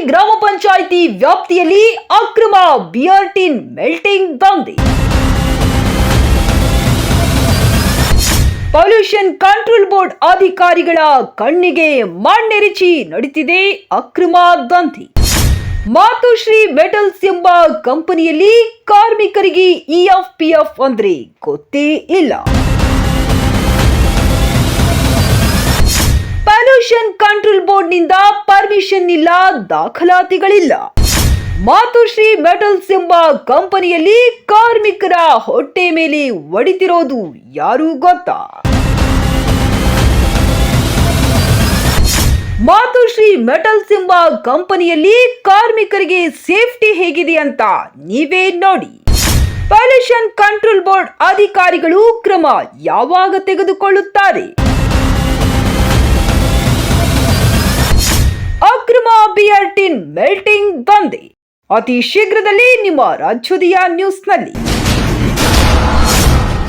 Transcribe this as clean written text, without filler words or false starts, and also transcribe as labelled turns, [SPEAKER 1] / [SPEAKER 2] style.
[SPEAKER 1] ಗ್ರಾಮ ಪಂಚಾಯಿತಿ ವ್ಯಾಪ್ತಿಯಲ್ಲಿ ಅಕ್ರಮ ಬಿಯರ್ ಟಿನ್ ಮೆಲ್ಟಿಂಗ್ ದಂಧೆ. ಪೊಲ್ಯೂಷನ್ ಕಂಟ್ರೋಲ್ ಬೋರ್ಡ್ ಅಧಿಕಾರಿಗಳ ಕಣ್ಣಿಗೆ ಮಣ್ಣೆರಚಿ ನಡೀತಿದೆ ಅಕ್ರಮ ದಂಧೆ. ಮಾತುಶ್ರೀ ಮೆಟಲ್ಸ್ ಎಂಬ ಕಂಪನಿಯಲ್ಲಿ ಕಾರ್ಮಿಕರಿಗೆ EFPF ಅಂದ್ರೆ ಗೊತ್ತೇ ಇಲ್ಲ. ಪೊಲ್ಯೂಷನ್ ಕಂಟ್ರೋಲ್ ಬೋರ್ಡ್ ನಿಂದ ಪರ್ಮಿಷನ್ ಇಲ್ಲ, ದಾಖಲಾತಿಗಳಿಲ್ಲ. ಮಾತುಶ್ರೀ ಮೆಟಲ್ಸ್ ಎಂಬ ಕಂಪನಿಯಲ್ಲಿ ಕಾರ್ಮಿಕರ ಹೊಟ್ಟೆ ಮೇಲೆ ಒಡಿತಿರೋದು ಯಾರು ಗೊತ್ತಾ? ಮಾತುಶ್ರೀ ಮೆಟಲ್ಸ್ ಎಂಬ ಕಂಪನಿಯಲ್ಲಿ ಕಾರ್ಮಿಕರಿಗೆ ಸೇಫ್ಟಿ ಹೇಗಿದೆ ಅಂತ ನೀವೇ ನೋಡಿ. ಪೊಲ್ಯೂಷನ್ ಕಂಟ್ರೋಲ್ ಬೋರ್ಡ್ ಅಧಿಕಾರಿಗಳು ಕ್ರಮ ಯಾವಾಗ ತೆಗೆದುಕೊಳ್ಳುತ್ತಾರೆ? ಅಕ್ರಮ ಬಿಯರ್ ಟಿನ್ ಮೆಲ್ಟಿಂಗ್ ದಂಧೆ ಅತಿ ಶೀಘ್ರದಲ್ಲಿ ನಿಮ್ಮ ರಾಜ್ಯೋದಯ ನ್ಯೂಸ್ನಲ್ಲಿ.